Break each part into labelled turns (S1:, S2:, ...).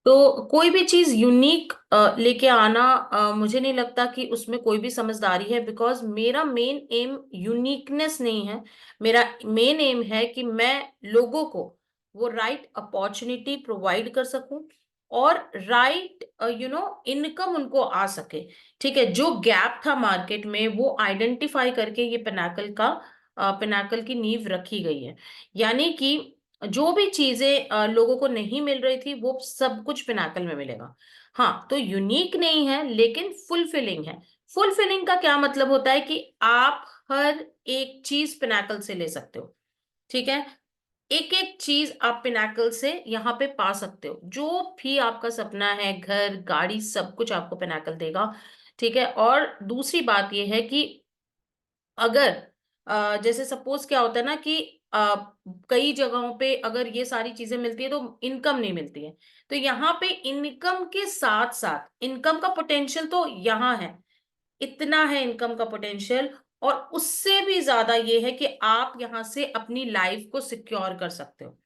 S1: तो कोई भी चीज यूनिक लेके आना, मुझे नहीं लगता कि उसमें कोई भी समझदारी है, बिकॉज मेरा मेन एम यूनिकनेस नहीं है। मेरा मेन एम है कि मैं लोगों को वो राइट अपॉर्चुनिटी प्रोवाइड कर सकूं और राइट इनकम उनको आ सके। ठीक है, जो गैप था मार्केट में वो आइडेंटिफाई करके ये पिनाकल की नींव रखी गई है। यानी कि जो भी चीजें लोगों को नहीं मिल रही थी वो सब कुछ पिनाकल में मिलेगा। हाँ, तो यूनिक नहीं है लेकिन फुलफिलिंग है। फुलफिलिंग का क्या मतलब होता है कि आप हर एक चीज पिनाकल से ले सकते हो। ठीक है, एक एक चीज आप पिनाकल से यहाँ पे पा सकते हो। जो भी आपका सपना है, घर गाड़ी, सब कुछ आपको पिनाकल देगा। ठीक है, और दूसरी बात यह है कि अगर जैसे सपोज क्या होता है ना कि अ, कई जगहों पे अगर ये सारी चीजें मिलती है तो इनकम नहीं मिलती है। तो यहाँ पे इनकम के साथ साथ इनकम का पोटेंशियल तो यहाँ है, इतना है इनकम का पोटेंशियल। और उससे भी ज्यादा ये है कि आप यहाँ से अपनी लाइफ को सिक्योर कर सकते हो।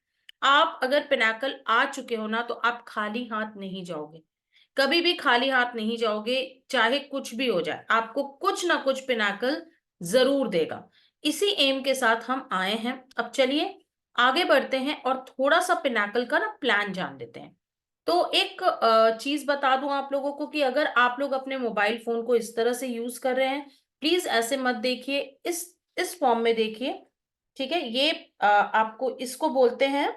S1: आप अगर पिनाकल आ चुके हो ना, तो आप खाली हाथ नहीं जाओगे। कभी भी खाली हाथ नहीं जाओगे। चाहे कुछ भी हो जाए, आपको कुछ ना कुछ पिनाकल जरूर देगा। इसी एम के साथ हम आए हैं। अब चलिए आगे बढ़ते हैं और थोड़ा सा पिनाकल का ना प्लान जान लेते हैं। तो एक चीज बता दूं आप लोगों को कि अगर आप लोग अपने मोबाइल फोन को इस तरह से यूज कर रहे हैं, प्लीज ऐसे मत देखिए, इस फॉर्म में देखिए। ठीक है, ये आपको इसको बोलते हैं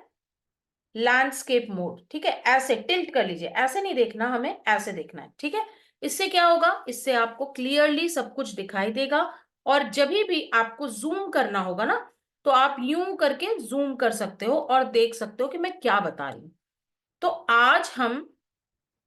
S1: लैंडस्केप मोड। ठीक है, ऐसे टिल्ट कर लीजिए, ऐसे नहीं देखना, हमें ऐसे देखना है। ठीक है, इससे क्या होगा, इससे आपको क्लियरली सब कुछ दिखाई देगा। और जब भी आपको जूम करना होगा ना, तो आप यूं करके जूम कर सकते हो और देख सकते हो कि मैं क्या बता रही हूं। तो आज हम,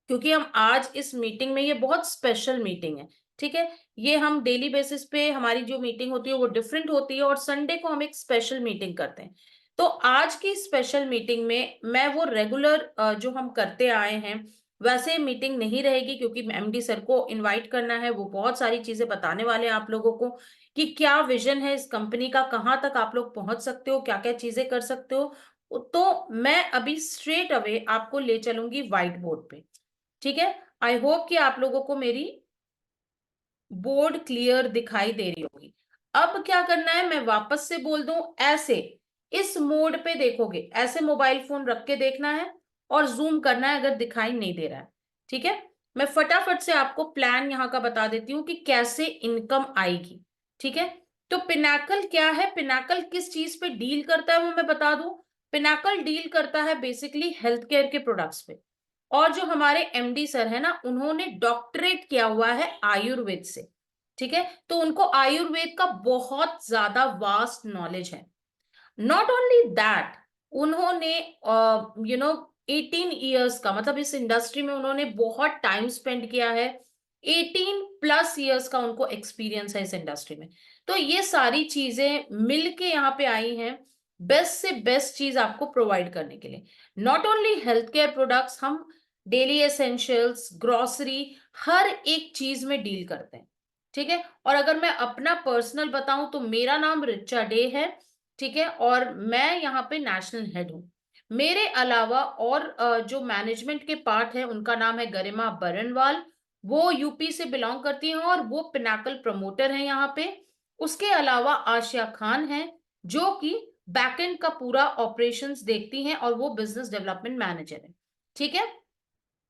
S1: क्योंकि हम आज इस मीटिंग में, ये बहुत स्पेशल मीटिंग है। ठीक है, ये हम डेली बेसिस पे हमारी जो मीटिंग होती है वो डिफरेंट होती है, और संडे को हम एक स्पेशल मीटिंग करते हैं। तो आज की स्पेशल मीटिंग में मैं वो रेगुलर जो हम करते आए हैं वैसे मीटिंग नहीं रहेगी, क्योंकि एमडी सर को इनवाइट करना है। वो बहुत सारी चीजें बताने वाले हैं आप लोगों को कि क्या विजन है इस कंपनी का, कहाँ तक आप लोग पहुंच सकते हो, क्या क्या चीजें कर सकते हो। तो मैं अभी स्ट्रेट अवे आपको ले चलूंगी व्हाइट बोर्ड पे। ठीक है, आई होप कि आप लोगों को मेरी बोर्ड क्लियर दिखाई दे रही होगी। अब क्या करना है, मैं वापस से बोल दूं, ऐसे इस मोड पे देखोगे, ऐसे मोबाइल फोन रख के देखना है और जूम करना है अगर दिखाई नहीं दे रहा है। ठीक है, मैं फटाफट से आपको प्लान यहां का बता देती हूँ कि कैसे इनकम आएगी। ठीक है, तो पिनाकल क्या है, पिनाकल किस चीज पे डील करता है वो मैं बता दूं। पिनाकल डील करता है बेसिकली हेल्थ केयर के प्रोडक्ट्स पे। और जो हमारे एमडी सर है ना, उन्होंने डॉक्टरेट किया हुआ है आयुर्वेद से। ठीक है, तो उनको आयुर्वेद का बहुत ज्यादा वास्ट नॉलेज है। नॉट ओनली दैट, उन्होंने 18 ईयर्स का, मतलब इस इंडस्ट्री में उन्होंने बहुत टाइम स्पेंड किया है। 18+ ईयर्स का उनको एक्सपीरियंस है इस इंडस्ट्री में। तो ये सारी चीजें मिलके यहाँ पे आई हैं बेस्ट से बेस्ट चीज आपको प्रोवाइड करने के लिए। Not only health care products, हम डेली एसेंशियल्स, ग्रोसरी, हर एक चीज में डील करते हैं। ठीक है, और अगर मैं अपना पर्सनल बताऊं तो मेरा नाम रिचा डे है। ठीक है, और मैं यहाँ पे नेशनल हेड हूँ। मेरे अलावा और जो मैनेजमेंट के पार्ट है उनका नाम है गरिमा बरनवाल। वो यूपी से बिलोंग करती हैं और वो पिनाकल प्रमोटर हैं यहाँ पे। उसके अलावा आशिया खान है, जो कि बैकएंड का पूरा ऑपरेशंस देखती हैं और वो बिजनेस डेवलपमेंट मैनेजर है। ठीक है,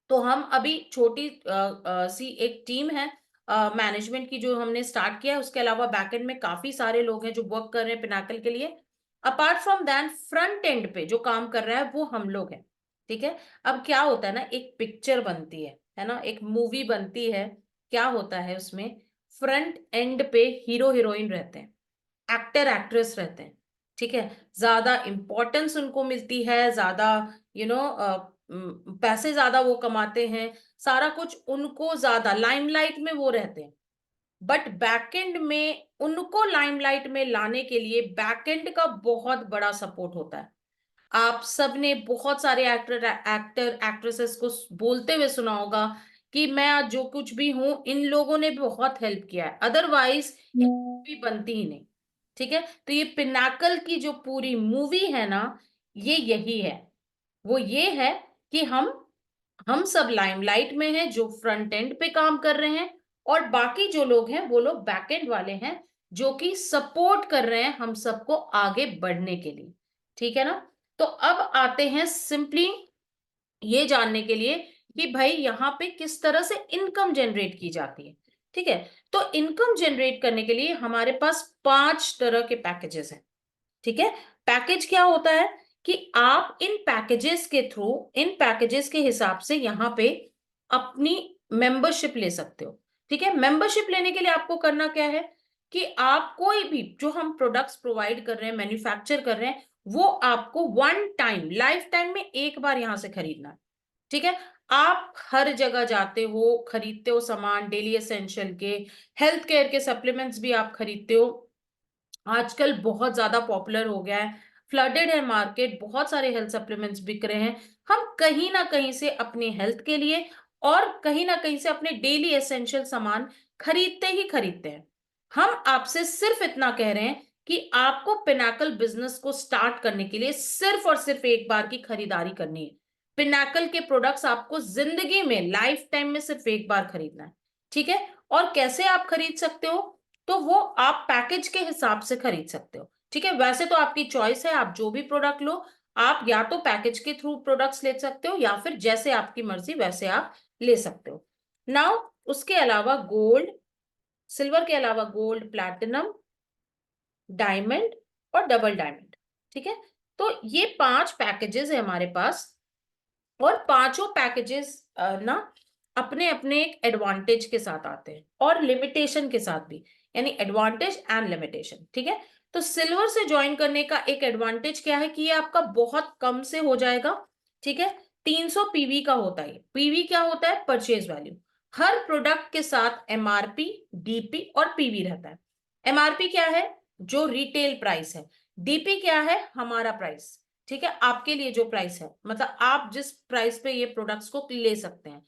S1: तो हम अभी छोटी सी एक टीम है मैनेजमेंट की जो हमने स्टार्ट किया है। उसके अलावा बैकएंड में काफी सारे लोग हैं जो वर्क कर रहे हैं पिनाकल के लिए। Apart from that, front end पे जो काम कर रहा है वो हम लोग हैं। ठीक है, अब क्या होता है ना, एक पिक्चर बनती है ना, एक मूवी बनती है। क्या होता है उसमें, फ्रंट एंड पे हीरो हीरोइन रहते हैं, एक्टर एक्ट्रेस रहते हैं। ठीक है, ज्यादा इंपॉर्टेंस उनको मिलती है, ज्यादा यू नो पैसे ज्यादा वो कमाते हैं, सारा कुछ उनको ज्यादा लाइमलाइट में वो रहते हैं। बट बैकएंड में उनको लाइमलाइट में लाने के लिए बैकएंड का बहुत बड़ा सपोर्ट होता है। आप सबने बहुत सारे एक्टर एक्ट्रेसेस को बोलते हुए सुना होगा कि मैं आज जो कुछ भी हूं, इन लोगों ने बहुत हेल्प किया है, अदरवाइज ये मूवी बनती ही नहीं। ठीक है, तो ये पिनाकल की जो पूरी मूवी है ना, ये यही है। वो ये है कि हम हम सब लाइमलाइट में हैं जो फ्रंट एंड पे काम कर रहे हैं, और बाकी जो लोग हैं वो लोग बैक एंड वाले हैं जो कि सपोर्ट कर रहे हैं हम सबको आगे बढ़ने के लिए। ठीक है ना? तो अब आते हैं सिंपली ये जानने के लिए कि भाई यहाँ पे किस तरह से इनकम जनरेट की जाती है। ठीक है? तो इनकम जनरेट करने के लिए हमारे पास 5 तरह के पैकेजेस हैं। ठीक है? पैकेज क्या होता है कि आप इन पैकेजेस के थ्रू, इन पैकेजेस के हिसाब से यहां पे अपनी मेंबरशिप ले सकते हो। ठीक है? मेंबरशिप लेने के लिए आपको करना क्या है कि आप कोई भी जो हम प्रोडक्ट्स प्रोवाइड कर रहे हैं, मैन्युफैक्चर कर रहे हैं, वो आपको वन टाइम, लाइफ टाइम में एक बार यहां से खरीदना है। ठीक है? आप हर जगह जाते हो, खरीदते हो सामान, डेली एसेंशियल के, हेल्थ केयर के सप्लीमेंट्स भी आप खरीदते हो। आजकल बहुत ज्यादा पॉपुलर हो गया है, फ्लडेड है मार्केट, बहुत सारे हेल्थ सप्लीमेंट्स बिक रहे हैं। हम कहीं ना कहीं से अपने हेल्थ के लिए और कहीं ना कहीं से अपने डेली एसेंशियल सामान खरीदते ही खरीदते हैं। हम आपसे सिर्फ इतना कह रहे हैं कि आपको पिनाकल बिजनेस को स्टार्ट करने के लिए सिर्फ और सिर्फ एक बार की खरीदारी करनी है। पिनाकल के प्रोडक्ट्स आपको जिंदगी में, लाइफ टाइम में सिर्फ एक बार खरीदना है। ठीक है? और कैसे आप खरीद सकते हो? तो वो आप पैकेज के हिसाब से खरीद सकते हो। ठीक है? वैसे तो आपकी चॉइस है, आप जो भी प्रोडक्ट लो, आप या तो पैकेज के थ्रू प्रोडक्ट्स ले सकते हो या फिर जैसे आपकी मर्जी वैसे आप ले सकते हो। नाउ उसके अलावा गोल्ड, सिल्वर के अलावा गोल्ड, प्लैटिनम, डायमंड और डबल डायमंड। ठीक है? तो ये 5 पैकेजेस है हमारे पास, और पांचों पैकेजेस ना अपने अपने एक एडवांटेज के साथ आते हैं और लिमिटेशन के साथ भी, यानी एडवांटेज एंड लिमिटेशन। ठीक है? तो सिल्वर से ज्वाइन करने का एक एडवांटेज क्या है कि ये आपका बहुत कम से हो जाएगा। ठीक है? 300 पीवी का होता है। पीवी क्या होता है? Purchase value. हर प्रोडक्ट के साथ एमआरपी, डीपी और पीवी रहता है। एमआरपी क्या है? जो रिटेल प्राइस है। डीपी क्या है? हमारा प्राइस। ठीक है? आपके लिए जो प्राइस है, मतलब आप जिस प्राइस पे ये प्रोडक्ट्स को ले सकते हैं।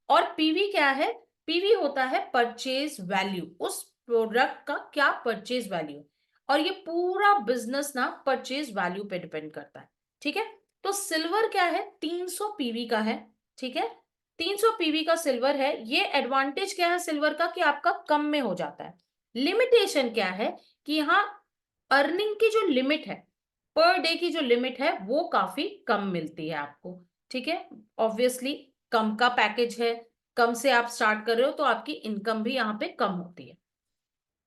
S1: और पीवी क्या है? पीवी होता है परचेज वैल्यू, उस प्रोडक्ट का क्या परचेज वैल्यू। और ये पूरा बिजनेस ना परचेज वैल्यू पे डिपेंड करता है। ठीक है? तो सिल्वर क्या है? 300 पीवी का है। ठीक है? 300 पीवी का सिल्वर है। ये एडवांटेज क्या है सिल्वर का कि आपका कम में हो जाता है। लिमिटेशन क्या है कि यहाँ अर्निंग की जो लिमिट है, पर डे की जो लिमिट है, वो काफी कम मिलती है आपको। ठीक है? ऑब्वियसली कम का पैकेज है, कम से आप स्टार्ट कर रहे हो तो आपकी इनकम भी यहाँ पे कम होती है।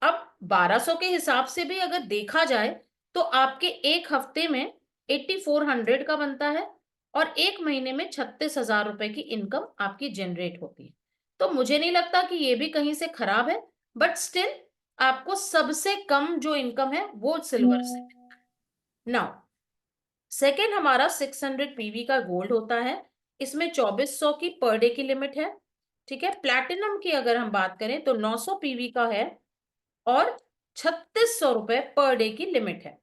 S1: अब 1200 के हिसाब से भी अगर देखा जाए तो आपके एक हफ्ते में 8400 का बनता है, और एक महीने में 36,000 रुपए की इनकम आपकी जनरेट होती है। तो मुझे नहीं लगता कि ये भी कहीं से खराब है, बट स्टिल आपको सबसे कम जो इनकम है वो सिल्वर से। नाउ सेकेंड हमारा 600 पीवी का गोल्ड होता है। इसमें 2400 की पर डे की लिमिट है। ठीक है? प्लैटिनम की अगर हम बात करें तो 900 पीवी का है और 3600 रुपए पर डे की लिमिट है।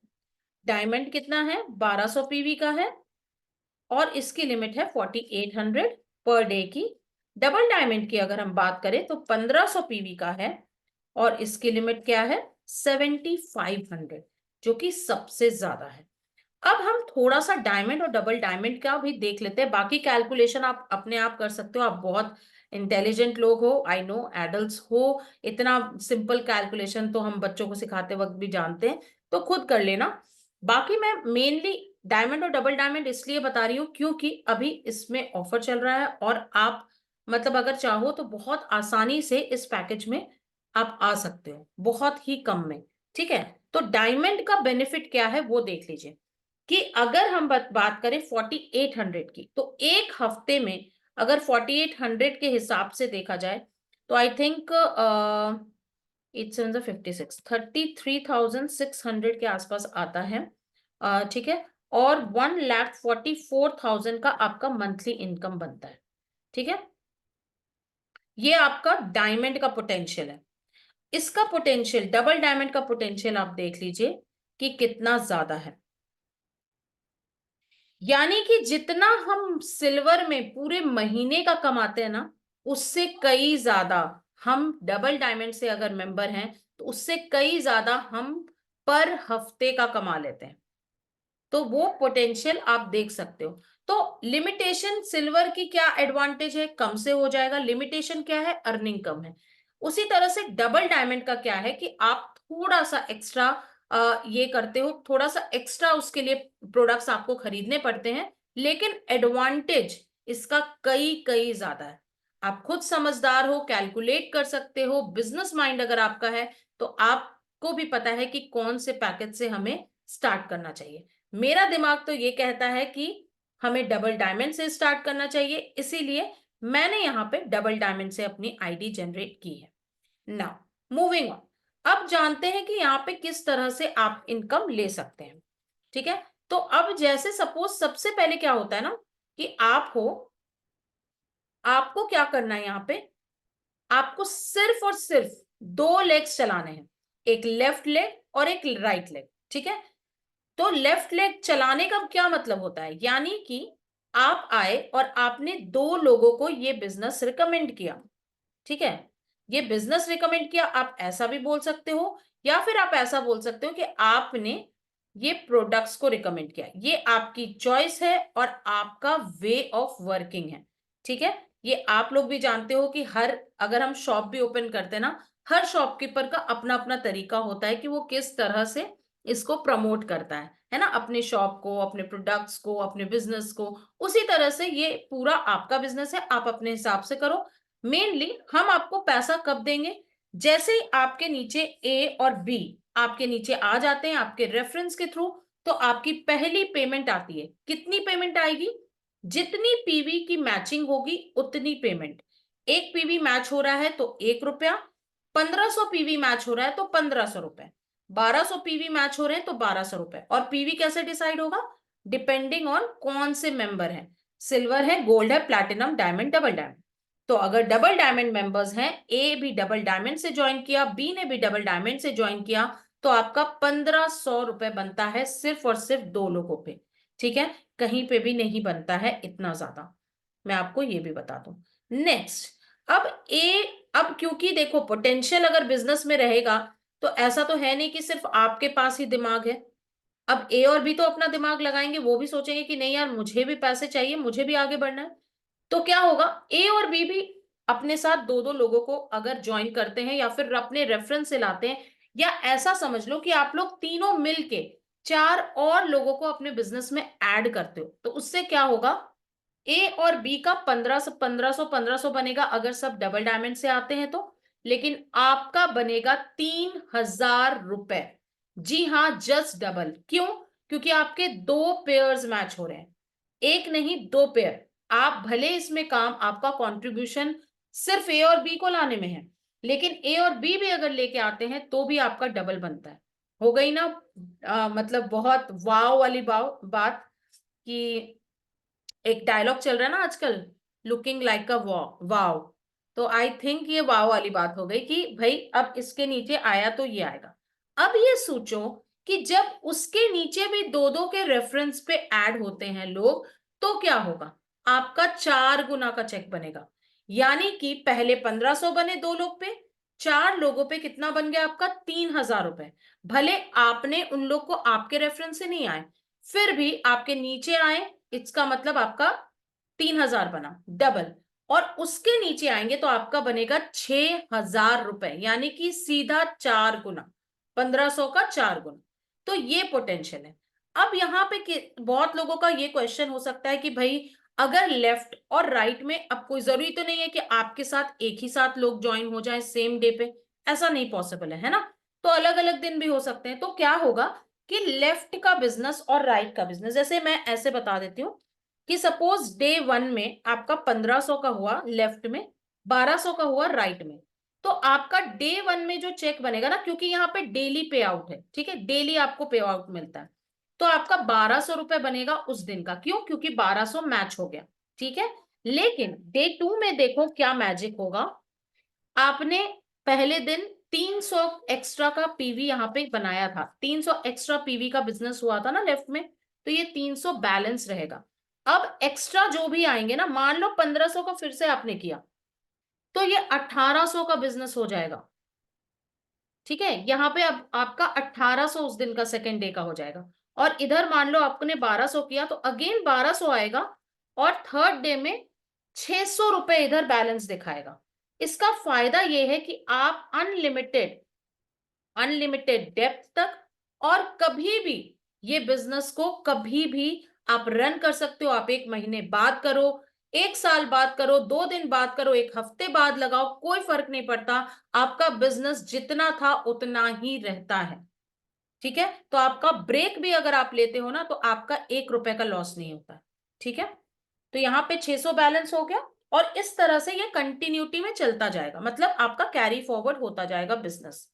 S1: डायमंड कितना है? 1200 पीवी का है और इसकी लिमिट है 4800 पर डे की। डबल डायमंड की अगर हम बात करें तो 1500 पीवी का है और इसकी लिमिट क्या है? 7500, जो कि सबसे ज्यादा है। अब हम थोड़ा सा डायमंड और डबल डायमंड का भी देख लेते हैं। बाकी कैलकुलेशन आप अपने आप कर सकते हो, आप बहुत इंटेलिजेंट लोग हो, आई नो, एडल्ट्स हो, इतना सिंपल कैलकुलेशन तो हम बच्चों को सिखाते वक्त भी जानते हैं, तो खुद कर लेना। बाकी मैं मेनली डायमंड और डबल डायमंड इसलिए बता रही हूँ क्योंकि अभी इसमें ऑफर चल रहा है और आप मतलब अगर चाहो तो बहुत आसानी से इस पैकेज में आप आ सकते हो, बहुत ही कम में। ठीक है? तो डायमंड का बेनिफिट क्या है वो देख लीजिए कि अगर हम बात करें 4800 की, तो एक हफ्ते में अगर 4800 के हिसाब से देखा जाए तो आई थिंक इट्स 56 33,600 के आसपास आता है। ठीक है? और 1,44,000 का आपका मंथली इनकम बनता है। ठीक है? ये आपका डायमंड का पोटेंशियल है। इसका पोटेंशियल, डबल डायमंड का पोटेंशियल आप देख लीजिए कि कितना ज्यादा है। यानी कि जितना हम सिल्वर में पूरे महीने का कमाते हैं ना, उससे कई ज्यादा हम डबल डायमंड से अगर मेंबर हैं तो उससे कई ज्यादा हम पर हफ्ते का कमा लेते हैं। तो वो पोटेंशियल आप देख सकते हो। तो लिमिटेशन सिल्वर की क्या एडवांटेज है, कम से हो जाएगा। लिमिटेशन क्या है, अर्निंग कम है। उसी तरह से डबल डायमंड का क्या है कि आप थोड़ा सा एक्स्ट्रा ये करते हो, थोड़ा सा एक्स्ट्रा उसके लिए प्रोडक्ट्स आपको खरीदने पड़ते हैं, लेकिन एडवांटेज इसका कई कई ज्यादा है। आप खुद समझदार हो, कैलकुलेट कर सकते हो, बिजनेस माइंड अगर आपका है तो आपको भी पता है कि कौन से पैकेज से हमें स्टार्ट करना चाहिए। मेरा दिमाग तो ये कहता है कि हमें डबल डायमंड से स्टार्ट करना चाहिए, इसीलिए मैंने यहां पे डबल डायमंड से अपनी आईडी जनरेट की है। नाउ मूविंग ऑन, अब जानते हैं कि यहाँ पे किस तरह से आप इनकम ले सकते हैं। ठीक है, तो अब जैसे सपोज सबसे पहले क्या होता है ना कि आप हो, आपको क्या करना है, यहाँ पे आपको सिर्फ और सिर्फ दो लेग्स चलाने हैं, एक लेफ्ट लेग और एक राइट लेग। ठीक है, तो लेफ्ट लेग चलाने का क्या मतलब होता है, यानी कि आप आए और आपने दो लोगों को ये बिजनेस रिकमेंड किया। ठीक है, ये बिजनेस रिकमेंड किया, आप ऐसा भी बोल सकते हो, या फिर आप ऐसा बोल सकते हो कि आपने ये प्रोडक्ट्स को रिकमेंड किया। ये आपकी चॉइस है और आपका वे ऑफ वर्किंग है। ठीक है, ये आप लोग भी जानते हो कि हर, अगर हम शॉप भी ओपन करते हैं ना, हर शॉपकीपर का अपना अपना तरीका होता है कि वो किस तरह से इसको प्रमोट करता है ना, अपने शॉप को, अपने प्रोडक्ट्स को, अपने बिजनेस को। उसी तरह से ये पूरा आपका बिजनेस है, आप अपने हिसाब से करो। मेनली हम आपको पैसा कब देंगे, जैसे ही आपके नीचे ए और बी आपके नीचे आ जाते हैं आपके रेफरेंस के थ्रू, तो आपकी पहली पेमेंट आती है। कितनी पेमेंट आएगी, जितनी पीवी की मैचिंग होगी उतनी पेमेंट। एक पीवी मैच हो रहा है तो 1 रुपया, 1500 पीवी मैच हो रहा है तो 1500 रुपए, 1200 पीवी मैच हो रहे हैं तो 1200 रुपए। और पीवी कैसे डिसाइड होगा, डिपेंडिंग ऑन कौन से मेंबर हैं, सिल्वर है, गोल्ड है, प्लैटिनम, डायमंड, डबल डायमंड। तो अगर डबल डायमंड मेंबर्स हैं, ए भी डबल डायमंड से ज्वाइन किया, बी ने भी डबल डायमंड से ज्वाइन किया, तो आपका 1500 रुपए बनता है सिर्फ और सिर्फ दो लोगों पे। ठीक है, कहीं पे भी नहीं बनता है इतना ज्यादा, मैं आपको ये भी बता दूं। नेक्स्ट, अब ए, अब क्योंकि देखो पोटेंशियल अगर बिजनेस में रहेगा तो ऐसा तो है नहीं कि सिर्फ आपके पास ही दिमाग है। अब ए और बी तो अपना दिमाग लगाएंगे, वो भी सोचेंगे कि नहीं यार मुझे भी पैसे चाहिए, मुझे भी आगे बढ़ना है। तो क्या होगा, ए और बी भी अपने साथ दो दो लोगों को अगर ज्वाइन करते हैं या फिर अपने रेफरेंस से लाते हैं, या ऐसा समझ लो कि आप लोग तीनों मिलके चार और लोगों को अपने बिजनेस में ऐड करते हो, तो उससे क्या होगा, ए और बी का 1500 बनेगा अगर सब डबल डायमंड से आते हैं तो, लेकिन आपका बनेगा 3000 रुपए। जी हाँ, जस्ट डबल। क्यों, क्योंकि आपके दो पेयर्स मैच हो रहे हैं, एक नहीं दो पेयर। आप भले इसमें काम, आपका कंट्रीब्यूशन सिर्फ ए और बी को लाने में है, लेकिन ए और बी भी अगर लेके आते हैं तो भी आपका डबल बनता है। हो गई ना, मतलब बहुत वाव वाली बात कि एक डायलॉग चल रहा है ना आजकल, लुकिंग लाइक अ वाव। तो आई थिंक ये वाव वाली बात हो गई कि भाई अब इसके नीचे आया तो ये आएगा। अब ये सोचो कि जब उसके नीचे भी दो दो के रेफरेंस पे ऐड होते हैं लोग, तो क्या होगा, आपका 4 गुना का चेक बनेगा। यानी कि पहले 1500 बने दो लोग पे, चार लोगों पे कितना बन गया आपका, 3000 रुपए। भले आपने उन लोग को आपके रेफरेंस से नहीं आए, फिर भी आपके नीचे आए, इसका मतलब आपका 3000 बना डबल। और उसके नीचे आएंगे तो आपका बनेगा 6000 रुपए, यानी कि सीधा 4 गुना, 1500 का 4 गुना। तो ये पोटेंशियल है। अब यहाँ पे बहुत लोगों का ये क्वेश्चन हो सकता है कि भाई अगर लेफ्ट और राइट में, अब कोई जरूरी तो नहीं है कि आपके साथ एक ही साथ लोग ज्वाइन हो जाए सेम डे पे, ऐसा नहीं पॉसिबल है ना, तो अलग अलग दिन भी हो सकते हैं। तो क्या होगा कि लेफ्ट का बिजनेस और राइट का बिजनेस, जैसे मैं ऐसे बता देती हूँ कि सपोज डे 1 में आपका 1500 का हुआ लेफ्ट में, 1200 का हुआ राइट में, तो आपका डे 1 में जो चेक बनेगा ना, क्योंकि यहाँ पे डेली पे आउट है, ठीक है, डेली आपको पे आउट मिलता है, तो आपका 1200 रुपए बनेगा उस दिन का। क्यों, क्योंकि 1200 मैच हो गया। ठीक है, लेकिन डे 2 में देखो क्या मैजिक होगा, आपने पहले दिन 300 एक्स्ट्रा का पीवी यहाँ पे बनाया था, 300 एक्स्ट्रा पीवी का बिजनेस हुआ था ना लेफ्ट में, तो ये 300 बैलेंस रहेगा। अब एक्स्ट्रा जो भी आएंगे ना, मान लो 1500 का फिर से आपने किया, तो ये 1800 का बिजनेस हो जाएगा। ठीक है, यहाँ पे अब आपका 1800 उस दिन का सेकेंड डे का हो जाएगा। और इधर मान लो आपने 1200 किया तो अगेन 1200 आएगा, और थर्ड डे में 600 रुपए इधर बैलेंस दिखाएगा। इसका फायदा यह है कि आप अनलिमिटेड अनलिमिटेड डेप्थ तक और कभी भी ये बिजनेस को कभी भी आप रन कर सकते हो। आप 1 महीने बाद करो, 1 साल बाद करो, 2 दिन बाद करो, 1 हफ्ते बाद लगाओ, कोई फर्क नहीं पड़ता। आपका बिजनेस जितना था उतना ही रहता है। ठीक है, तो आपका ब्रेक भी अगर आप लेते हो ना तो आपका 1 रुपए का लॉस नहीं होता है। ठीक है, तो यहाँ पे 600 बैलेंस हो गया और इस तरह से ये कंटिन्यूटी में चलता जाएगा, मतलब आपका कैरी फॉरवर्ड होता जाएगा बिजनेस।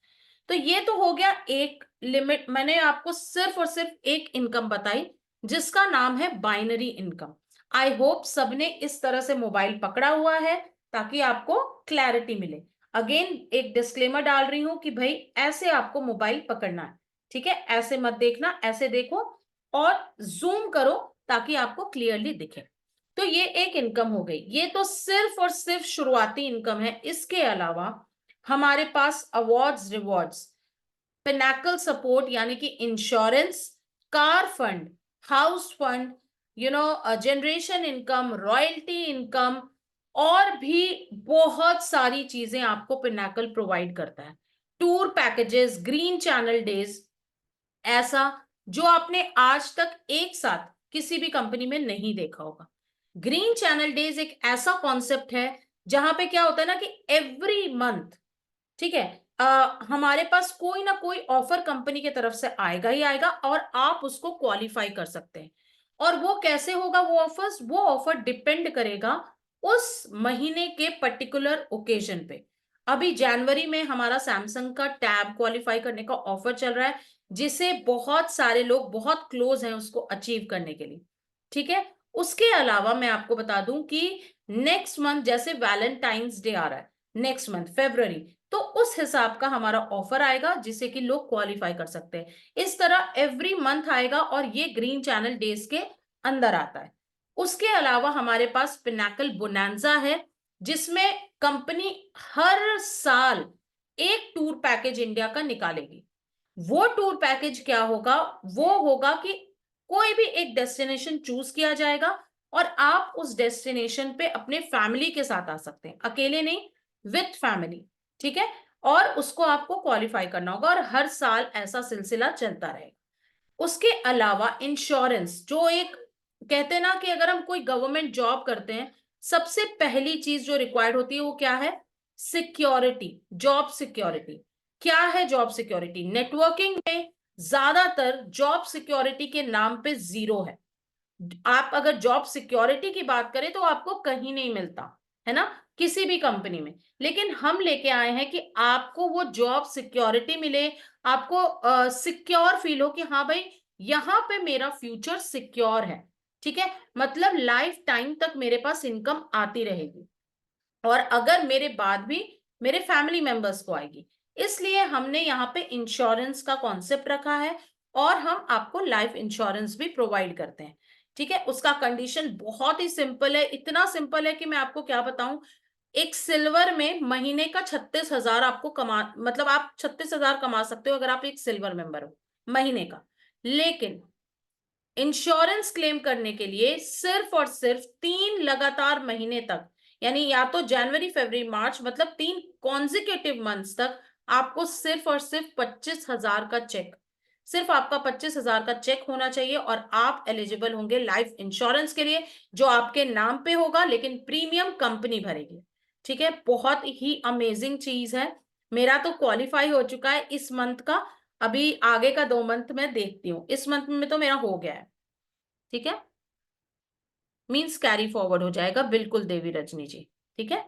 S1: तो ये तो हो गया एक लिमिट। मैंने आपको सिर्फ और सिर्फ एक इनकम बताई जिसका नाम है बाइनरी इनकम। आई होप सबने इस तरह से मोबाइल पकड़ा हुआ है ताकि आपको क्लैरिटी मिले। अगेन एक डिस्क्लेमर डाल रही हूं कि भाई ऐसे आपको मोबाइल पकड़ना है। ठीक है, ऐसे मत देखना, ऐसे देखो और जूम करो ताकि आपको क्लियरली दिखे। तो ये एक इनकम हो गई, ये तो सिर्फ और सिर्फ शुरुआती इनकम है। इसके अलावा हमारे पास अवार्ड्स, रिवॉर्ड्स, पिनाकल सपोर्ट यानी कि insurance, car fund, house fund, generation income, royalty income और भी बहुत सारी चीजें आपको पिनाकल प्रोवाइड करता है। Tour packages, green channel days, ऐसा जो आपने आज तक एक साथ किसी भी कंपनी में नहीं देखा होगा। ग्रीन चैनल डेज एक ऐसा कॉन्सेप्ट है जहां पे क्या होता है ना कि एवरी मंथ, ठीक है, हमारे पास कोई ना कोई ऑफर कंपनी की तरफ से आएगा ही आएगा और आप उसको क्वालिफाई कर सकते हैं। और वो कैसे होगा वो ऑफर्स? वो ऑफर डिपेंड करेगा उस महीने के पर्टिकुलर ओकेजन पे। अभी जनवरी में हमारा सैमसंग का टैब क्वालिफाई करने का ऑफर चल रहा है जिसे बहुत सारे लोग बहुत क्लोज हैं उसको अचीव करने के लिए। ठीक है, उसके अलावा मैं आपको बता दूं कि नेक्स्ट मंथ जैसे वैलेंटाइंस डे आ रहा है, नेक्स्ट मंथ फरवरी, तो उस हिसाब का हमारा ऑफर आएगा जिसे कि लोग क्वालिफाई कर सकते हैं। इस तरह एवरी मंथ आएगा और ये ग्रीन चैनल डेज के अंदर आता है। उसके अलावा हमारे पास पिनाकल बोनांजा है जिसमें कंपनी हर साल एक टूर पैकेज इंडिया का निकालेगी। वो टूर पैकेज क्या होगा? वो होगा कि कोई भी एक डेस्टिनेशन चूज किया जाएगा और आप उस डेस्टिनेशन पे अपने फैमिली के साथ आ सकते हैं, अकेले नहीं, विथ फैमिली। ठीक है, और उसको आपको क्वालिफाई करना होगा और हर साल ऐसा सिलसिला चलता रहेगा। उसके अलावा इंश्योरेंस, जो एक कहते हैं ना कि अगर हम कोई गवर्नमेंट जॉब करते हैं सबसे पहली चीज जो रिक्वायर्ड होती है वो क्या है? Security, job security. क्या है जॉब सिक्योरिटी? नेटवर्किंग में ज्यादातर जॉब सिक्योरिटी के नाम पे जीरो है। आप अगर जॉब सिक्योरिटी की बात करें तो आपको कहीं नहीं मिलता है ना, किसी भी कंपनी में। लेकिन हम लेके आए हैं कि आपको वो जॉब सिक्योरिटी मिले, आपको सिक्योर फील हो कि हाँ भाई यहां पे मेरा फ्यूचर सिक्योर है। ठीक है, मतलब लाइफ टाइम तक मेरे पास इनकम आती रहेगी और अगर मेरे बाद भी मेरे फैमिली मेंबर्स को आएगी। इसलिए हमने यहाँ पे इंश्योरेंस का कॉन्सेप्ट रखा है और हम आपको लाइफ इंश्योरेंस भी प्रोवाइड करते हैं। ठीक है, उसका कंडीशन बहुत ही सिंपल है, इतना सिंपल है कि मैं आपको क्या बताऊं। एक सिल्वर में महीने का 36,000 आपको कमा, मतलब आप 36,000 कमा सकते हो अगर आप एक सिल्वर मेंबर हो महीने का। लेकिन इंश्योरेंस क्लेम करने के लिए सिर्फ और सिर्फ 3 लगातार महीने तक, यानी या तो जनवरी फरवरी मार्च, मतलब 3 कॉन्जिक्यूटिव मंथ्स तक आपको सिर्फ और सिर्फ 25,000 का चेक, सिर्फ आपका 25,000 का चेक होना चाहिए और आप एलिजिबल होंगे लाइफ इंश्योरेंस के लिए जो आपके नाम पे होगा लेकिन प्रीमियम कंपनी भरेगी। ठीक है, बहुत ही अमेजिंग चीज है। मेरा तो क्वालिफाई हो चुका है इस मंथ का, अभी आगे का 2 मंथ में देखती हूँ, इस मंथ में तो मेरा हो गया है। ठीक है, मींस कैरी फॉरवर्ड हो जाएगा बिल्कुल देवी रजनी जी। ठीक है,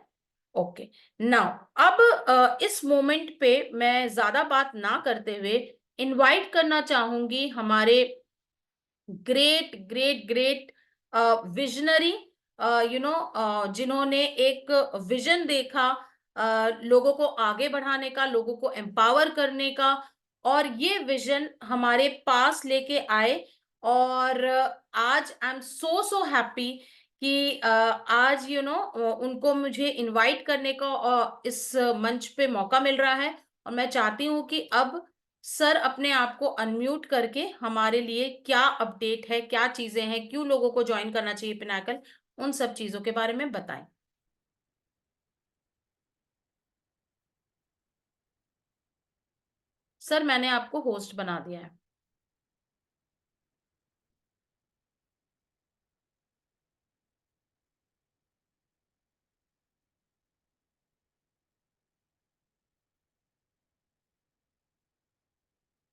S1: ओके। नाउ अब इस मोमेंट पे मैं ज्यादा बात ना करते हुए इनवाइट करना चाहूंगी हमारे ग्रेट ग्रेट ग्रेट विजनरी, जिन्होंने एक विजन देखा लोगों को आगे बढ़ाने का, लोगों को एम्पावर करने का, और ये विजन हमारे पास लेके आए। और आज I am so so happy कि आज उनको मुझे इनवाइट करने का इस मंच पे मौका मिल रहा है। और मैं चाहती हूँ कि अब सर अपने आप को अनम्यूट करके हमारे लिए क्या अपडेट है, क्या चीजें हैं, क्यों लोगों को ज्वाइन करना चाहिए पिनाकल, उन सब चीजों के बारे में बताएं। सर मैंने आपको होस्ट बना दिया है।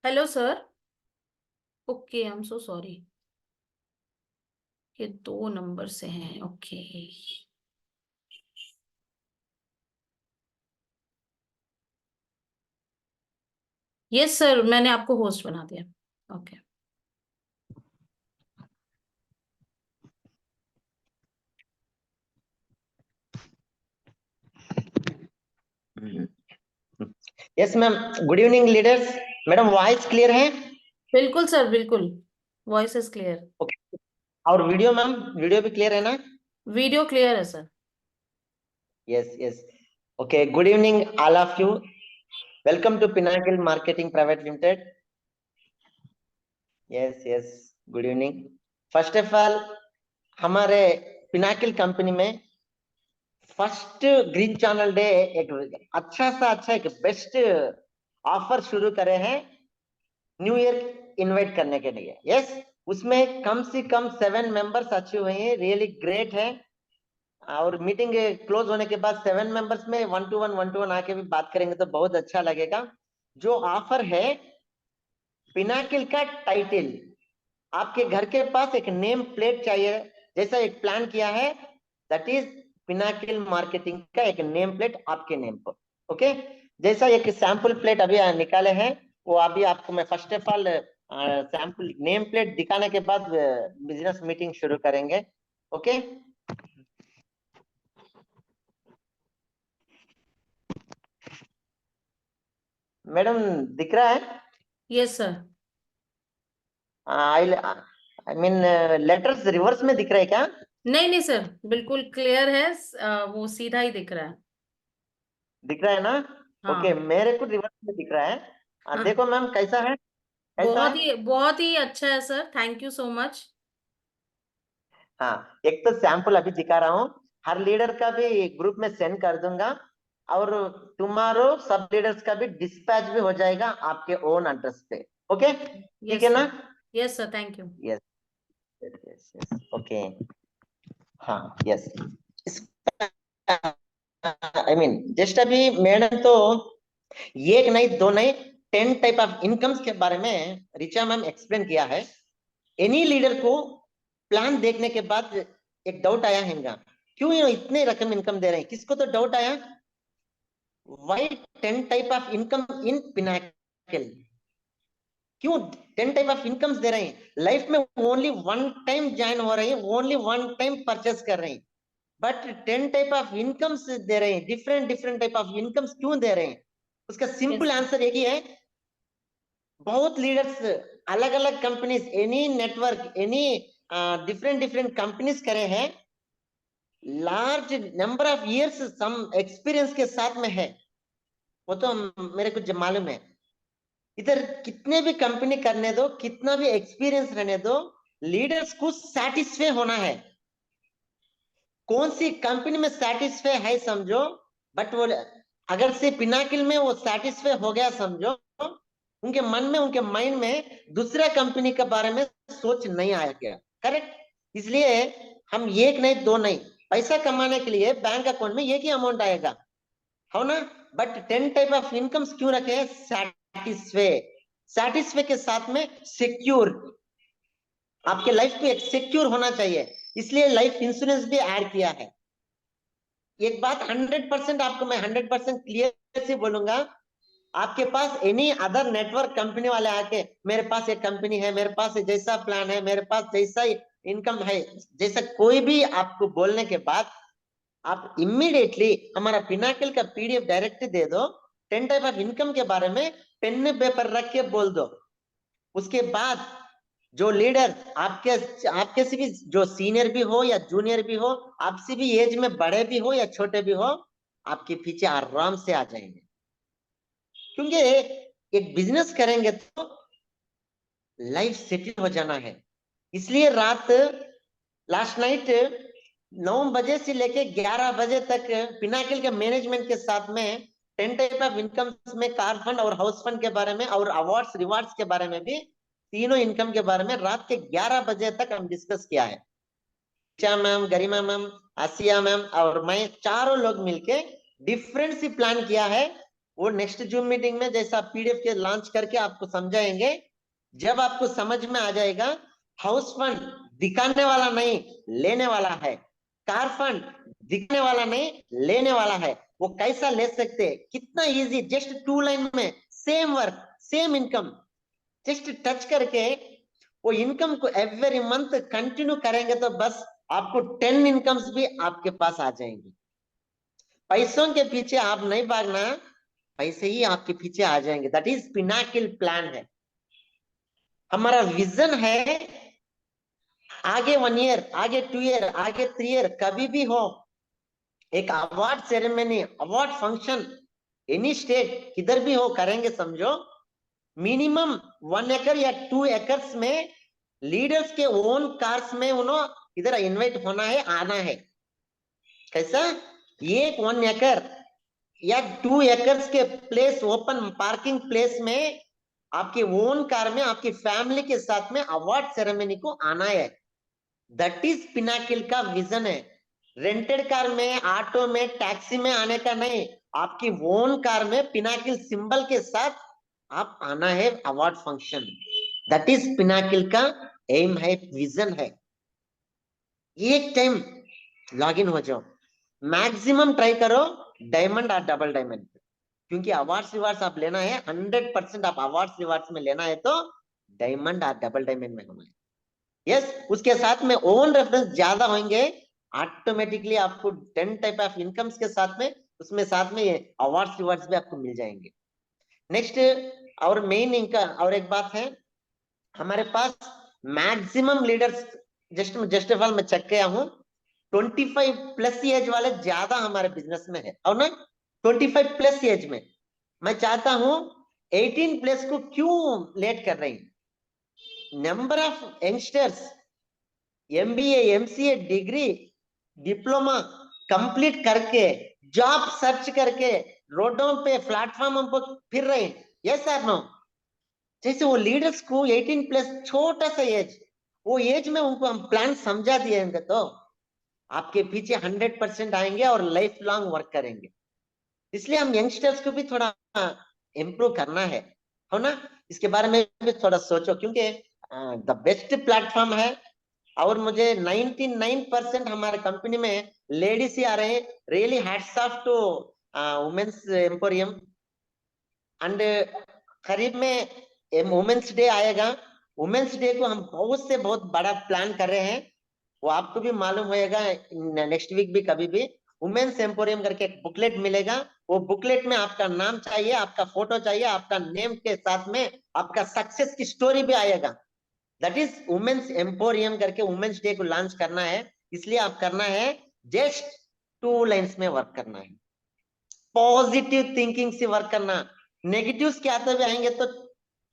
S1: Hello sir. Okay, I am so sorry. ये दो नंबर से हैं, ओके। यस सर, मैंने आपको होस्ट बना दिया। Okay.
S2: Yes ma'am, good evening leaders. Madam voice clear है?
S1: बिल्कुल सर, बिल्कुल। Voice is clear.
S2: ओके। और वीडियो मैम, वीडियो भी क्लियर है ना?
S1: वीडियो क्लियर है sir.
S2: Yes yes. Okay, good evening all of you. Welcome to Pinnacle marketing private limited. Yes yes, good evening. First of all, हमारे Pinnacle company में first green channel day एक अच्छा एक best offer शुरू करे हैं new year invite करने के लिए। यस, उसमें कम से कम 7 मेंबर्स अच्छे हुए हैं, रियली ग्रेट है। और मीटिंग क्लोज होने के बाद 7 मेंबर्स में वन टू वन आके भी बात करेंगे तो बहुत अच्छा लगेगा। जो ऑफर है, पिनाकिल का टाइटल, आपके घर के पास एक नेम प्लेट चाहिए, जैसा एक प्लान किया है, दैट इज पिनाकिल मार्केटिंग का एक नेम प्लेट आपके नेम पर। ओके, जैसा एक सैंपल प्लेट अभी निकाले हैं, वो अभी आपको मैं first of all sample name plate दिखाने के बाद बिजनेस मीटिंग शुरू करेंगे। ओके, मैडम दिख रहा है?
S1: Yes sir.
S2: I I mean letters reverse में दिख रहे हैं क्या?
S1: नहीं नहीं सर, बिल्कुल क्लियर है। वो सीधा ही दिख रहा है।
S2: दिख रहा है ना? ओके,
S1: हाँ।
S2: मेरे को रिवर्स में दिख रहा है।
S1: हाँ,
S2: देखो मैम कैसा है, कैसा है?
S1: बहुत ही अच्छा है sir, thank you so much.
S2: हाँ, एक तो सैंपल अभी दिखा रहा हूँ, हर लीडर का भी ग्रुप में सेंड कर दूंगा। और टुमारो सब लीडर्स का भी डिस्पैच भी हो जाएगा आपके ओन एड्रेस पे। ओके, ठीक
S1: यस
S2: है ना?
S1: Sir. Yes sir, thank you.
S2: Yes yes yes, okay. हाँ यस, आई मीन जस्ट अभी मैडम तो एक नहीं दो नहीं 10 टाइप ऑफ इनकम्स के बारे में रिचा मैम एक्सप्लेन किया है। एनी लीडर को प्लान देखने के बाद एक डाउट आया हैगा, क्यों ये इतने रकम इनकम दे रहे हैं? किसको तो डाउट आया, why 10 type of income in Pinnacle? क्यों 10 टाइप ऑफ इनकम्स दे रहे हैं? लाइफ में ओनली वन टाइम ज्वाइन हो रहे हैं, ओनली वन टाइम परचेस कर रहे हैं, बट 10 टाइप ऑफ इनकम्स दे रहे हैं। Different different type of incomes क्यों दे रहे हैं? उसका
S1: यस
S2: सिंपल
S1: सर।
S2: आंसर एक ही है, बहुत लीडर्स अलग अलग companies, any network, any different different companies करे हैं, large number of years some experience के साथ में है, वो तो मेरे को जब मालूम है। इधर कितने भी कंपनी करने दो, कितना भी एक्सपीरियंस रहने दो, लीडर्स को सेटिस्फाई होना है। कौन सी कंपनी में सेटिस्फाई है समझो, बट वो अगर से पिनाकिल में वो सेटिस्फाई हो गया समझो, उनके मन में, उनके माइंड में दूसरा कंपनी के बारे में सोच नहीं आया गया। करेक्ट? इसलिए हम एक नहीं दो नहीं, पैसा कमाने के लिए बैंक अकाउंट में एक ही अमाउंट आएगा, हो ना? बट 10 टाइप ऑफ इनकम्स क्यों रखे हैं? सेटिस्फाई, सेटिस्फाई के साथ में सिक्योर, आपके लाइफ में एक सिक्योर होना चाहिए, इसलिए लाइफ इंश्योरेंस भी ऐड किया है। एक बात 100% आपको मैं 100% क्लियर से बोलूंगा, आपके पास एनी अदर नेटवर्क कंपनी वाले आके मेरे पास एक कंपनी है, मेरे पास जैसा प्लान है, मेरे पास जैसा इनकम है, जैसा कोई भी आपको बोलने के बाद आप इमीडिएटली हमारा पिनाकिल का पीडीएफ डायरेक्ट दे दो, 10 टाइप ऑफ इनकम के बारे में पेन पेपर रख के बोल दो। उसके बाद जो लीडर आपके आपके से भी जो सीनियर भी हो या जूनियर भी हो, आपसे भी एज में बड़े भी हो या छोटे भी हो, आपके पीछे आराम से आ जाएंगे। क्योंकि एक बिजनेस करेंगे तो लाइफ सेटल हो जाना है। इसलिए रात लास्ट नाइट 9 बजे से लेके 11 बजे तक पिनाकिल के मैनेजमेंट के साथ में 10 टाइप ऑफ इनकम में कार फंड और हाउस फंड के बारे में और अवार्ड्स रिवार्ड्स के बारे में भी, तीनों इनकम के बारे में रात के 11 बजे तक हम डिस्कस किया है। ऋचा मैम, गरिमा मैम, आसिया मैम और मैं चारों लोग मिलके डिफरेंट सी प्लान किया है। वो नेक्स्ट जूम मीटिंग में जैसा पीडीएफ के लॉन्च करके आपको समझाएंगे। जब आपको समझ में आ जाएगा, हाउस फंड दिखाने वाला नहीं लेने वाला है, कार फंड दिखने वाला नहीं लेने वाला है, वो कैसा ले सकते, कितना इजी, जस्ट 2 लाइन में same work same income, just touch करके वो इनकम को एवरी मंथ कंटिन्यू करेंगे तो बस आपको 10 इनकम्स भी आपके पास आ जाएंगे। पैसों के पीछे आप नहीं भागना, पैसे ही आपके पीछे आ जाएंगे। दैट इज पिनाकिल प्लान है। हमारा विजन है आगे 1 ईयर, आगे 2 ईयर, आगे 3 ईयर कभी भी हो, एक award ceremony, award function any state किधर भी हो करेंगे। समझो मिनिमम 1 एकड़ या 2 एकर्स में लीडर्स के ओन कार्स में उन्होंने इधर इन्वाइट होना है, आना है। कैसा? ये 1 एकड़ या 2 एकर्स के प्लेस, ओपन पार्किंग प्लेस में आपके ओन कार में आपकी फैमिली के साथ में अवार्ड सेरेमनी को आना है। दैट इज पिनाकिल का विजन है। रेंटेड कार में, ऑटो में, टैक्सी में आने का नहीं, आपकी ओन कार में पिनाकिल सिंबल के साथ आप आना है अवार्ड फंक्शन। दैट इज पिनाकिल का एम है, विजन है। एक टाइम लॉग इन हो जाओ, मैक्सिमम ट्राई करो डायमंड और डबल डायमंड, क्योंकि अवार्ड्स रिवार्ड्स आप लेना है 100%, आप अवार्ड्स रिवार्ड्स में लेना है तो डायमंड और डबल डायमंड में होना है। यस, उसके साथ में ओन रेफरेंस ज्यादा होंगे, ऑटोमेटिकली आपको 10 टाइप ऑफ इनकम्स के साथ में, उसमें साथ में ये अवार्ड्स रिवार्ड्स भी आपको मिल जाएंगे। नेक्स्ट और मेन इनका और एक बात है, हमारे पास maximum leaders, just of all मैं चेक किया हूँ, 25+ एज वाले ज्यादा हमारे बिजनेस में है, और ना 25+ एज में मैं चाहता हूँ 18+ को क्यों लेट कर रही। Number of youngsters MBA, MCA degree, diploma complete करके जॉब सर्च करके रोडों पे, प्लेटफॉर्म पर फिर रहे। Yes sir no? जैसे वो लीडर्स को 18+ छोटा सा एज, वो एज में उनको हम प्लान समझा दिए तो आपके पीछे 100% आएंगे और लाइफ लॉन्ग वर्क करेंगे। इसलिए हम यंगस्टर्स को भी थोड़ा इम्प्रूव करना है ना? इसके बारे में भी थोड़ा सोचो, क्योंकि द बेस्ट प्लेटफॉर्म है। और मुझे 99% हमारे कंपनी में लेडीज ही आ रहे हैं। Really hats off to women's emporium. And करीब में वुमेन्स डे आएगा, वुमेन्स डे को हम बहुत से बहुत बड़ा प्लान कर रहे हैं, वो आपको भी मालूम होएगा नेक्स्ट वीक भी कभी भी। वुमेन्स एम्पोरियम करके एक बुकलेट मिलेगा, वो बुकलेट में आपका नाम चाहिए, आपका फोटो चाहिए, आपका नेम के साथ में आपका सक्सेस की स्टोरी भी आएगा। दैट इज वुमेन्स एम्पोरियम करके वुमेन्स डे को लॉन्च करना है। इसलिए आप करना है जस्ट 2 लाइन्स में वर्क करना है, पॉजिटिव थिंकिंग से वर्क करना। नेगेटिव्स के आते हुए आएंगे तो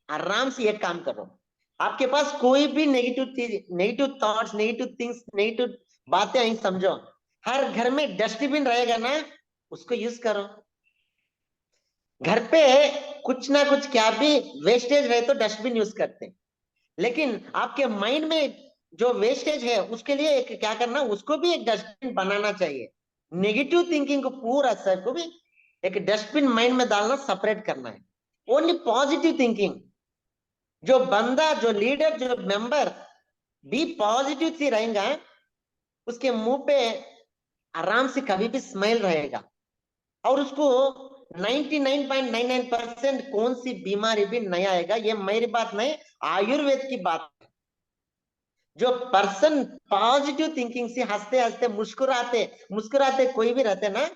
S2: आराम से एक काम करो, आपके पास कोई भी नेगेटिव चीज, negative thoughts, negative things, negative बातें आई समझो, हर घर में डस्टबिन रहेगा ना, उसको यूज करो। घर पे कुछ ना कुछ क्या भी वेस्टेज रहे तो डस्टबिन यूज करते हैं, लेकिन आपके माइंड में जो वेस्टेज है उसके लिए एक क्या करना, उसको भी एक डस्टबिन बनाना चाहिए। नेगेटिव थिंकिंग को पूरा सब को भी एक डस्टबिन माइंड में डालना, सेपरेट करना है। ओनली पॉजिटिव थिंकिंग, जो बंदा, जो लीडर, जो मेंबर भी पॉजिटिव से रहेगा, उसके मुंह पे आराम से कभी भी स्माइल रहेगा, और उसको 99.99% कौन सी बीमारी भी नहीं आएगा। ये मेरी बात नहीं, आयुर्वेद की बात है। जो पर्सन पॉजिटिव थिंकिंग से हंसते हंसते मुस्कुराते मुस्कुराते कोई भी रहते ना,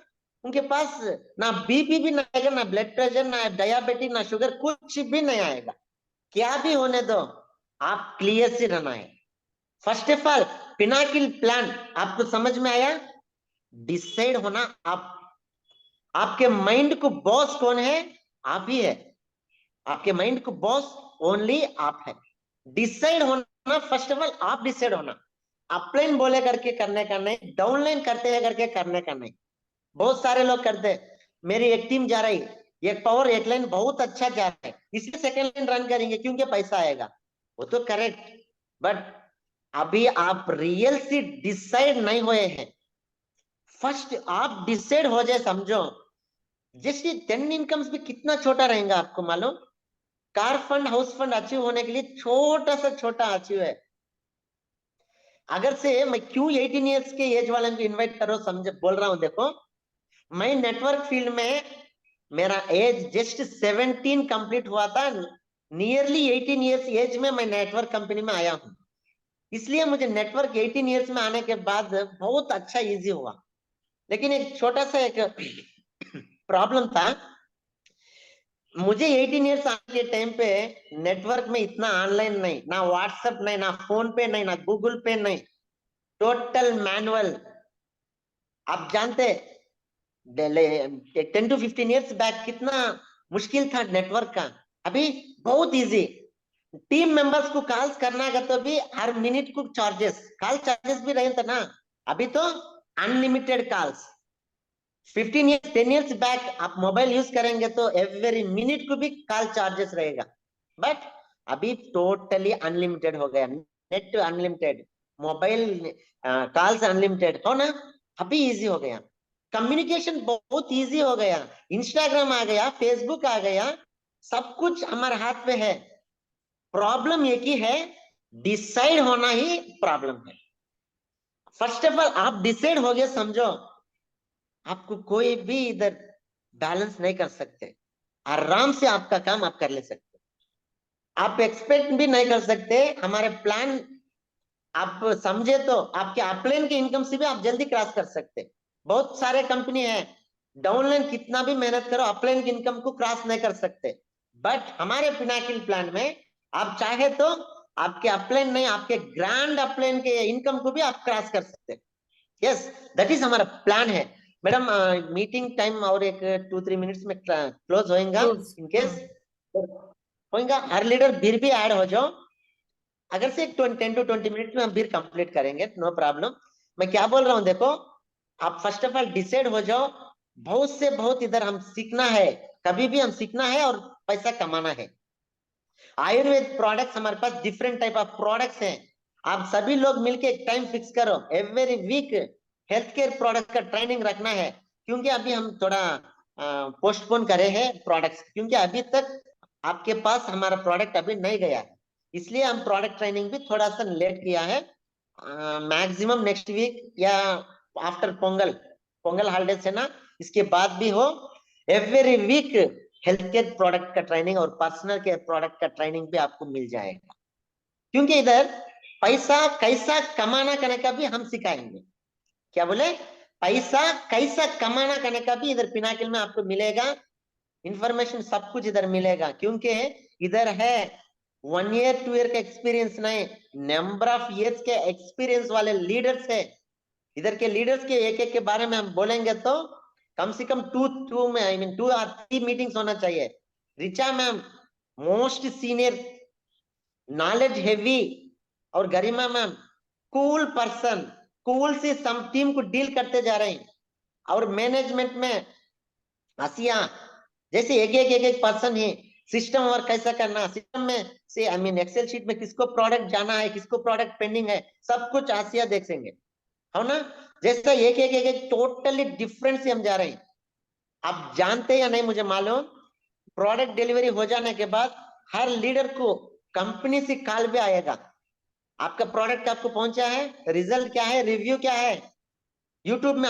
S2: उनके पास ना बीपी भी नहीं आएगा, ना ब्लड प्रेशर, ना डायबिटीज, ना शुगर, कुछ भी नहीं आएगा। क्या भी होने दो, आप क्लियर से रहना है। फर्स्ट ऑफ ऑल पिनाकिल प्लान आपको समझ में आया? डिसाइड होना आप, आपके माइंड को बॉस कौन है? आप ही है। आपके माइंड को बॉस ओनली आप है। डिसाइड होना, फर्स्ट ऑफ ऑल आप डिसाइड होना। अपलाइन बोले करके करने का नहीं, डाउनलाइन करते हैं करके करने का नहीं। बहुत सारे लोग करते हैं, मेरी एक टीम जा रही, एक पावर एक लाइन बहुत अच्छा जा रहा है, इसलिए सेकंड लाइन रन करेंगे क्योंकि पैसा आएगा। वो तो करेक्ट, बट अभी आप रियल से डिसाइड नहीं हुए हैं। फर्स्ट आप डिसाइड हो जाए, समझो। जैसे 10 इनकम्स भी कितना छोटा रहेगा आपको मालूम? Car fund house fund achieve होने के लिए छोटा सा छोटा अचीव है। अगर से मैं क्यों 18 ईयर्स के एज वाले को इनवाइट करो, समझ बोल रहा हूं, देखो मैं नेटवर्क फील्ड में, मेरा एज जस्ट 17 कंप्लीट हुआ था, नियरली 18 ईयर्स एज में मैं नेटवर्क कंपनी में आया हूं। इसलिए मुझे नेटवर्क 18 ईयर्स में आने के बाद बहुत अच्छा इजी हुआ। लेकिन एक छोटा सा एक प्रॉब्लम था, मुझे 18 ईयर्स आने के टाइम पे नेटवर्क में इतना ऑनलाइन नहीं, ना व्हाट्सएप नहीं, ना फोन पे नहीं, ना गूगल पे नहीं, टोटल मैनुअल। आप जानते 10 to 15 ईयर्स बैक कितना मुश्किल था नेटवर्क का। अभी बहुत इजी। टीम मेंबर्स को कॉल्स करना का तो भी हर मिनट को चार्जेस, कॉल चार्जेस भी रहे थे ना। अभी तो unlimited calls. 15 years 10 years back आप मोबाइल यूज करेंगे तो एवरी मिनट को भी कॉल चार्जेस रहेगा, बट अभी टोटली अनलिमिटेड हो गया। Net unlimited, mobile calls unlimited हो ना। अभी इजी हो गया, कम्युनिकेशन बहुत इजी हो गया। इंस्टाग्राम आ गया, फेसबुक आ गया, सब कुछ हमारे हाथ में है। प्रॉब्लम एक ही है, डिसाइड होना ही प्रॉब्लम है। फर्स्ट ऑफ ऑल आप डिसाइड हो गए, समझो आपको कोई भी इधर बैलेंस नहीं कर सकते। आराम से आपका काम आप कर ले सकते। आप एक्सपेक्ट भी नहीं कर सकते हमारे प्लान आप समझे तो आपके अपलाइन के इनकम से भी आप जल्दी क्रॉस कर सकते। बहुत सारे कंपनी है, डाउनलाइन कितना भी मेहनत करो अपलाइन की इनकम को क्रॉस नहीं कर सकते। बट हमारे पिनाकिल प्लान में आप चाहे तो आपके अपलाइन नहीं, आपके ग्रैंड अपलाइन के इनकम को भी आप क्रॉस कर सकते। यस, दैट इज हमारा प्लान है। मैडम मीटिंग टाइम और एक 2-3 मिनट्स में क्लोज होएगा।
S1: क्लोज।
S2: इन केस होएगा, हर लीडर फिर भी ऐड हो जाओ। अगर से 10 to 20 मिनट में हम फिर कंप्लीट करेंगे, नो प्रॉब्लम। मैं क्या बोल रहा हूँ देखो, आप फर्स्ट ऑफ ऑल डिसाइड हो जाओ। बहुत से बहुत इधर हम सीखना है, कभी भी हम सीखना है और पैसा कमाना है। आयुर्वेद प्रोडक्ट्स हमारे पास डिफरेंट टाइप ऑफ प्रोडक्ट्स हैं। आप सभी लोग मिलके एक टाइम फिक्स करो, every week health care product का ट्रेनिंग रखना है। क्योंकि अभी हम थोड़ा पोस्टपोन करे हैं प्रोडक्ट्स, क्योंकि अभी तक आपके पास हमारा प्रोडक्ट अभी नहीं गया है, इसलिए हम प्रोडक्ट ट्रेनिंग भी थोड़ा सा लेट किया है। मैक्सिमम नेक्स्ट वीक या आफ्टर पोंगल, पोंगल हॉलीडेज है ना, इसके बाद भी हो। Every week health care product का ट्रेनिंग और पर्सनल केयर प्रोडक्ट का ट्रेनिंग भी आपको मिल जाएगा। क्योंकि इधर पैसा कैसा कमाना करने का भी हम सिखाएंगे। क्या बोले? पैसा कैसा कमाना करने का भी इधर पिनाकिल में आपको मिलेगा। इंफॉर्मेशन सब कुछ इधर मिलेगा, क्योंकि इधर है 1 year 2 year का एक्सपीरियंस नहीं, नंबर ऑफ इयर्स के एक्सपीरियंस वाले लीडर्स है। इधर के लीडर्स के एक एक के बारे में हम बोलेंगे तो कम से कम टू में आई मीन 2 or 3 मीटिंग्स होना चाहिए। Richa ma'am most senior, knowledge heavy, और गरिमा मैम कूल पर्सन, कूल से सम टीम को डील करते जा रहे हैं। और मैनेजमेंट में आसिया जैसे एक पर्सन है, सिस्टम वर्क कैसा करना, सिस्टम में से आई मीन एक्सेल शीट में किसको प्रोडक्ट जाना है, किसको प्रोडक्ट पेंडिंग है, सब कुछ आसिया देखेंगे, हो ना। जैसा एक टोटली डिफरेंट से हम जा रहे हैं। आप जानते हैं या नहीं मुझे मालूम, प्रोडक्ट डिलीवरी हो जाने के बाद हर लीडर को कंपनी से कॉल भी आएगा, आपका प्रोडक्ट आपको पहुंचा है, रिजल्ट क्या है, रिव्यू क्या है। यूट्यूब में